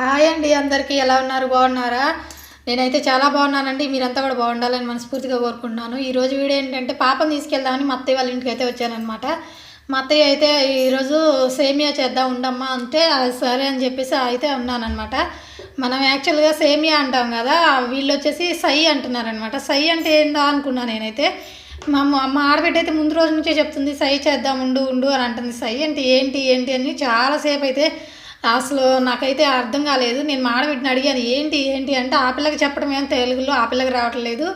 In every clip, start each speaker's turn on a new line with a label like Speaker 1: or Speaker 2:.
Speaker 1: Hi అండి, అందరికీ ఎలా ఉన్నారు? బాగున్నారా? నేనైతే చాలా బాగున్నానండి. మీరంతా కూడా బాగుండాలని మనస్ఫూర్తిగా కోరుకుంటున్నాను. ఈరోజు వీడియో ఏంటంటే పాపను తీసుకెళ్దామని మా అత్తయ్య వాళ్ళ ఇంటికి అయితే వచ్చానమాట. మా అత్తయ్య అయితే ఈరోజు సేమియా చేద్దాం ఉండమ్మా అంటే సరే అని చెప్పేసి అయితే ఉన్నానమాట. మనం యాక్చువల్గా సేమియా అంటాం కదా, వీళ్ళు వచ్చేసి సై అంటున్నారనమాట. సై అంటే ఏందా అనుకున్నాను నేనైతే. మా ఆడబిడ్డ అయితే ముందు రోజు నుంచే చెప్తుంది సై చేద్దాం ఉండు ఉండు అని అంటుంది. సై అంటే ఏంటి ఏంటి అని చాలాసేపు అయితే అసలు నాకైతే అర్థం కాలేదు. నేను మా ఆడబిడ్డని అడిగాను ఏంటి ఏంటి అంటే ఆ పిల్లకి చెప్పడం ఏం తెలుగులో ఆ పిల్లకి రావట్లేదు.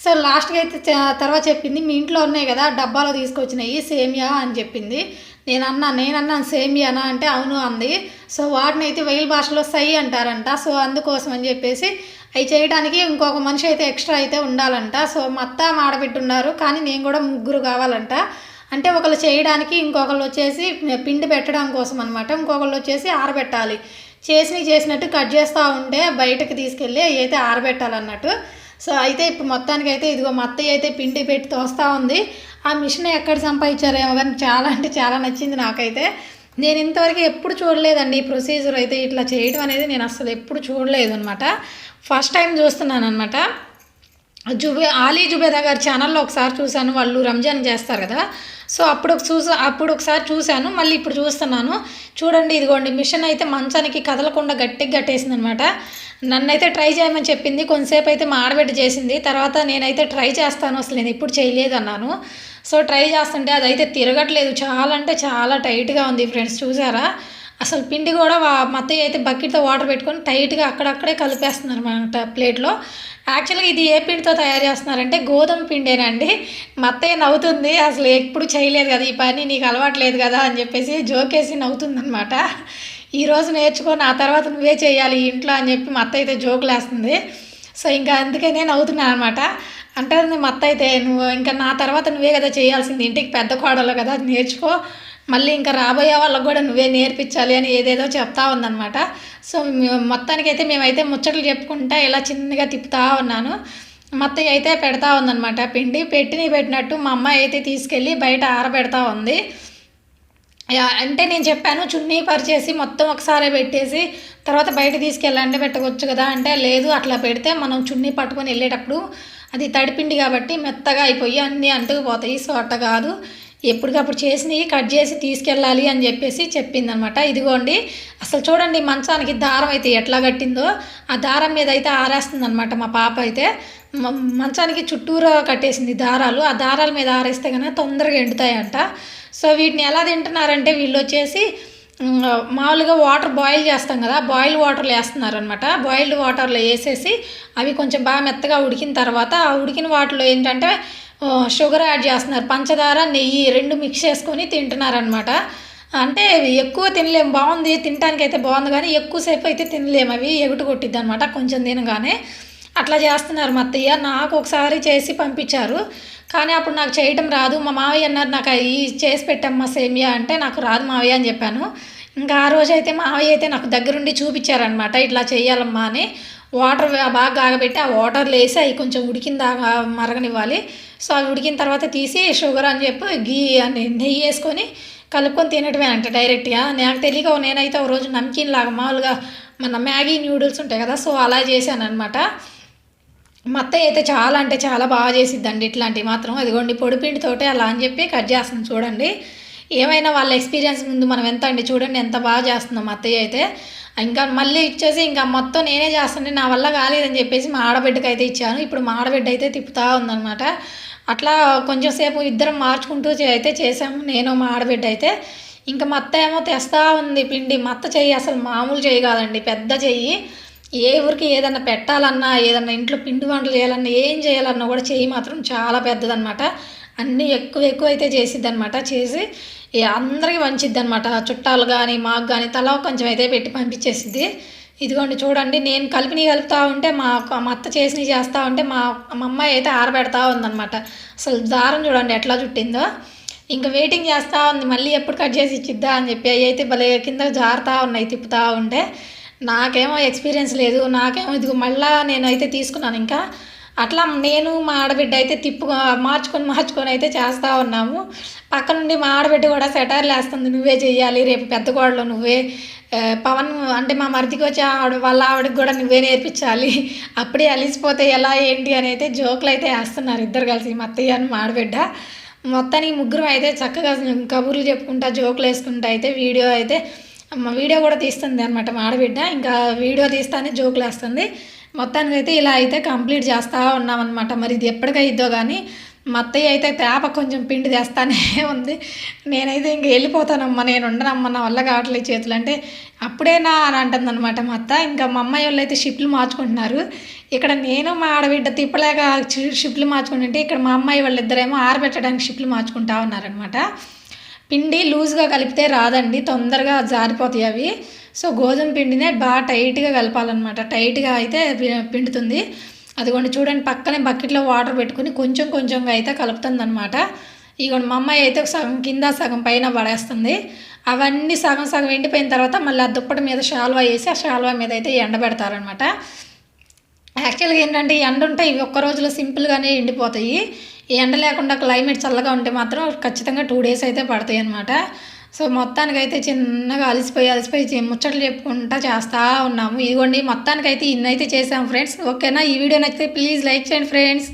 Speaker 1: సో లాస్ట్కి అయితే తర్వాత చెప్పింది మీ ఇంట్లో ఉన్నాయి కదా డబ్బాలో తీసుకొచ్చినాయి సేమియా అని చెప్పింది. నేనన్నాను సేమియానా అంటే అవును అంది. సో వాటిని అయితే వైల్ భాషలో సై అంటారంట. సో అందుకోసం అని చెప్పేసి అవి చేయడానికి ఇంకొక మనిషి అయితే ఎక్స్ట్రా అయితే ఉండాలంట. సో మా అత్త మా ఆడబిడ్డ ఉన్నారు, కానీ నేను కూడా ముగ్గురు కావాలంట. అంటే ఒకళ్ళు చేయడానికి, ఇంకొకళ్ళు వచ్చేసి పిండి పెట్టడం కోసం అనమాట, ఇంకొకళ్ళు వచ్చేసి ఆరబెట్టాలి. చేసినట్టు కట్ చేస్తూ ఉంటే బయటకు తీసుకెళ్ళి అవి అయితే ఆరబెట్టాలన్నట్టు. సో అయితే ఇప్పుడు మొత్తానికి అయితే ఇదిగో మా అత్తయ్య అయితే పిండి పెట్టి తోస్తూ ఉంది. ఆ మిషన్ ఎక్కడ సంపాదించారేమో కానీ చాలా అంటే చాలా నచ్చింది నాకైతే. నేను ఇంతవరకు ఎప్పుడు చూడలేదండి ఈ ప్రొసీజర్ అయితే, ఇట్లా చేయడం అనేది నేను అసలు ఎప్పుడు చూడలేదు అనమాట. ఫస్ట్ టైం చూస్తున్నాను అనమాట. ఆలీ జుబేదా గారి ఛానల్లో ఒకసారి చూశాను, వాళ్ళు రంజాన్ చేస్తారు కదా. సో అప్పుడు ఒకసారి చూశాను, మళ్ళీ ఇప్పుడు చూస్తున్నాను. చూడండి ఇదిగోండి మిషన్ అయితే మంచానికి కదలకుండా గట్టిగా కట్టేసింది అనమాట. నన్నైతే ట్రై చేయమని చెప్పింది. కొంతసేపు అయితే మా ఆడబిడ్డ చేసింది. తర్వాత నేనైతే ట్రై చేస్తాను, అసలు నేను ఎప్పుడు చేయలేదు అన్నాను. సో ట్రై చేస్తుంటే అదైతే తిరగట్లేదు, చాలా అంటే చాలా టైట్గా ఉంది ఫ్రెండ్స్. చూసారా అసలు పిండి కూడా మా అత్తయ్య అయితే బకెట్తో వాటర్ పెట్టుకొని టైట్గా అక్కడక్కడే కలిపేస్తున్నారు అనమాట ప్లేట్లో. యాక్చువల్గా ఇది ఏ పిండితో తయారు చేస్తున్నారంటే గోధుమ పిండేనండి. మా అత్తయ్య నవ్వుతుంది, అసలు ఎప్పుడు చేయలేదు కదా ఈ పని, నీకు అలవాట్లేదు కదా అని చెప్పేసి జోకేసి నవ్వుతుంది అనమాట. ఈరోజు నేర్చుకొని ఆ తర్వాత నువ్వే చేయాలి ఇంట్లో అని చెప్పి మా అత్తయ్య అయితే జోకులు వేస్తుంది. సో ఇంకా అందుకనే నవ్వుతున్నాను అనమాట. అంటుంది మా అత్తయ్య అయితే, నువ్వు ఇంకా నా తర్వాత నువ్వే కదా చేయాల్సింది, ఇంటికి పెద్ద కోడలు కదా నేర్చుకో, మళ్ళీ ఇంకా రాబోయే వాళ్ళకు కూడా నువ్వే నేర్పించాలి అని ఏదేదో చెప్తా ఉందన్నమాట. సో మొత్తానికైతే మేమైతే ముచ్చట్లు చెప్పుకుంటా ఇలా చిన్నగా తిప్పుతూ ఉన్నాను. మా అత్తయ్య అయితే పెడతా ఉందన్నమాట పిండి. పెట్టినట్టు మా అమ్మాయి అయితే తీసుకెళ్ళి బయట ఆరబెడతా ఉంది. అంటే నేను చెప్పాను చున్నీ పరిచేసి మొత్తం ఒకసారి పెట్టేసి తర్వాత బయట తీసుకెళ్ళంటే పెట్టవచ్చు కదా అంటే, లేదు అట్లా పెడితే మనం చున్నీ పట్టుకొని వెళ్ళేటప్పుడు అది తడిపిండి కాబట్టి మెత్తగా అయిపోయి అన్నీ అంటుకుపోతాయి. సో అట్ట కాదు, ఎప్పటికప్పుడు చేసినవి కట్ చేసి తీసుకెళ్ళాలి అని చెప్పేసి చెప్పిందనమాట. ఇదిగోండి అసలు చూడండి మంచానికి దారం అయితే ఎట్లా కట్టిందో, ఆ దారం మీద అయితే ఆరేస్తుందనమాట మా పాప అయితే. మంచానికి చుట్టూరా కట్టేసింది దారాలు. ఆ దారాల మీద ఆరేస్తే కనుక తొందరగా ఎండుతాయంట. సో వీటిని ఎలా తింటున్నారంటే వీళ్ళు వచ్చేసి మామూలుగా వాటర్ బాయిల్ చేస్తాం కదా, బాయిల్ వాటర్లో వేస్తున్నారు అనమాట. బాయిల్డ్ వాటర్లో వేసేసి అవి కొంచెం బాగా మెత్తగా ఉడికిన తర్వాత ఆ ఉడికిన వాటిలో ఏంటంటే షుగర్ యాడ్ చేస్తున్నారు, పంచదార నెయ్యి రెండు మిక్స్ చేసుకొని తింటున్నారనమాట. అంటే ఎక్కువ తినలేము, బాగుంది తినడానికి అయితే బాగుంది కానీ ఎక్కువసేపు అయితే తినలేము, అవి ఎగుటు కొట్టిద్ది అనమాట కొంచెం తినగానే. అట్లా చేస్తున్నారు మా అత్తయ్య. నాకు ఒకసారి చేసి పంపించారు, కానీ అప్పుడు నాకు చేయటం రాదు. మా మావయ్య అన్నారు నాకు అవి చేసి పెట్టమ్మా సేమియా అంటే, నాకు రాదు మావయ్య అని చెప్పాను. ఇంకా ఆ రోజు అయితే మావయ్య అయితే నాకు దగ్గరుండి చూపించారనమాట ఇట్లా చేయాలమ్మా అని. వాటర్ బాగా కాగబెట్టి ఆ వాటర్లో వేసి అవి కొంచెం ఉడికిన దాకా మరగనివ్వాలి. సో అవి ఉడికిన తర్వాత తీసి షుగర్ అని చెప్పి గీ అని నెయ్యి వేసుకొని కలుపుకొని తినటమే అంట డైరెక్ట్గా. నాకు తెలియక నేనైతే ఒక రోజు నమ్కీన్ లాగా మామూలుగా మన మ్యాగీ న్యూడిల్స్ ఉంటాయి కదా, సో అలా చేశాను అనమాట. మా అత్తయ్య అయితే చాలా అంటే చాలా బాగా చేసిద్దండి ఇట్లాంటివి మాత్రం. అదిగోండి పొడిపిండితోటే అలా అని చెప్పి కట్ చేస్తుంది చూడండి. ఏమైనా వాళ్ళ ఎక్స్పీరియన్స్ ముందు మనం ఎంత అండి, చూడండి ఎంత బాగా చేస్తుందో మా అత్తయ్య అయితే. ఇంకా మళ్ళీ ఇచ్చేసి ఇంకా మొత్తం నేనే చేస్తుంటే నా వల్ల కాలేదని చెప్పేసి మా ఆడబిడ్డకి అయితే ఇచ్చాను. ఇప్పుడు మా ఆడబిడ్డ అయితే తిప్పుతూ ఉందన్నమాట. అట్లా కొంచెం సేపు ఇద్దరం మార్చుకుంటూ అయితే చేసాము, నేను మా ఆడబిడ్డ అయితే. ఇంకా మా అత్త ఏమో తెస్తూ ఉంది పిండి. మా అత్త చెయ్యి అసలు మామూలు చెయ్యి కాదండి, పెద్ద చెయ్యి. ఏ ఊరికి ఏదన్నా పెట్టాలన్నా, ఏదన్నా ఇంట్లో పిండి వంటలు చేయాలన్నా, ఏం చేయాలన్నా కూడా చెయ్యి మాత్రం చాలా పెద్దదనమాట. అన్నీ ఎక్కువ అయితే చేసిద్ది అనమాట. చేసి అందరికీ పంచిద్ది అనమాట, చుట్టాలు కానీ మాకు కానీ తలా కొంచెం అయితే పెట్టి పంపించేసిద్ది. ఇదిగోండి చూడండి నేను కలుపుతూ ఉంటే మా అత్త చేసినవి చేస్తూ ఉంటే మా అమ్మాయి అయితే ఆరబెడతా ఉందన్నమాట. అసలు దారం చూడండి ఎట్లా చుట్టిందో. ఇంకా వెయిటింగ్ చేస్తూ ఉంది మళ్ళీ ఎప్పుడు కట్ చేసి ఇచ్చిద్దా అని చెప్పి. అవి అయితే భలే కింద జారుతూ ఉన్నాయి తిప్పుతూ ఉంటే. నాకేమో ఎక్స్పీరియన్స్ లేదు, నాకేమో ఇదిగో మళ్ళీ నేనైతే తీసుకున్నాను. ఇంకా అట్లా నేను మా ఆడబిడ్డ అయితే మార్చుకొని అయితే చేస్తూ ఉన్నాము. పక్క నుండి మా ఆడబిడ్డ కూడా సెటైర్లు వేస్తుంది, నువ్వే చెయ్యాలి రేపు పెద్ద కోడలు నువ్వే, పవన్ అంటే మా మరిదికి వచ్చి వాళ్ళ ఆవిడకి కూడా నువ్వే నేర్పించాలి, అప్పుడే అలిసిపోతే ఎలా ఏంటి అని అయితే జోకులు అయితే వేస్తున్నారు ఇద్దరు కలిసి, మా అత్తయ్య అని మాడబిడ్డ. మొత్తానికి ముగ్గురు అయితే చక్కగా కబుర్లు చెప్పుకుంటా జోకులు వేసుకుంటా అయితే వీడియో కూడా తీస్తుంది అనమాట మాడబిడ్డ. ఇంకా వీడియో తీస్తానే జోకులు వేస్తుంది. మొత్తానికి అయితే ఇలా అయితే కంప్లీట్ చేస్తూ ఉన్నామన్నమాట. మరి ఇది ఎప్పటికైద్దో కానీ మా అత్తయ్య అయితే తేప కొంచెం పిండి తెస్తానే ఉంది. నేనైతే ఇంక వెళ్ళిపోతానమ్మా, నేను ఉండనమ్మా, నా వల్ల కావట్లేదు చేతులు అంటే అప్పుడేనా అని అంటుంది అనమాట మా అత్త. ఇంకా మా అమ్మాయి వాళ్ళు అయితే షిఫ్ట్లు మార్చుకుంటున్నారు. ఇక్కడ నేను మా ఆడబిడ్డ తిప్పలేక షిఫ్ట్లు మార్చుకుంటుంటే ఇక్కడ మా అమ్మాయి వాళ్ళిద్దరేమో ఆరబెట్టడానికి షిఫ్ట్లు మార్చుకుంటా ఉన్నారనమాట. పిండి లూజ్గా కలిపితే రాదండి, తొందరగా జారిపోతాయి అవి. సో గోధుమ పిండినే బాగా టైట్గా కలపాలన్నమాట. టైట్గా అయితే పిండుతుంది. అదిగోండి చూడండి, పక్కనే బకెట్లో వాటర్ పెట్టుకుని కొంచెం కొంచెంగా అయితే కలుపుతుంది అనమాట. ఇగోండి మా అమ్మాయి అయితే సగం కింద సగం పైన పడేస్తుంది. అవన్నీ సగం సగం ఎండిపోయిన తర్వాత మళ్ళీ ఆ దుప్పటి మీద శాల్వా వేసి ఆ శాల్వా మీద అయితే ఎండబెడతారనమాట. యాక్చువల్గా ఏంటంటే ఎండ ఉంటే ఇవి ఒక్క రోజులో సింపుల్గానే ఎండిపోతాయి. ఈ ఎండ లేకుండా క్లైమేట్ చల్లగా ఉంటే మాత్రం ఖచ్చితంగా 2 days అయితే పడతాయి అనమాట. సో మొత్తానికైతే చిన్నగా అలసిపోయి ముచ్చట్లు చెప్పుకుంటా చేస్తూ ఉన్నాము. ఇదిగోండి మొత్తానికైతే ఇన్నైతే చేసాము ఫ్రెండ్స్. ఓకేనా? ఈ వీడియో నచ్చితే ప్లీజ్ లైక్ చేయండి ఫ్రెండ్స్.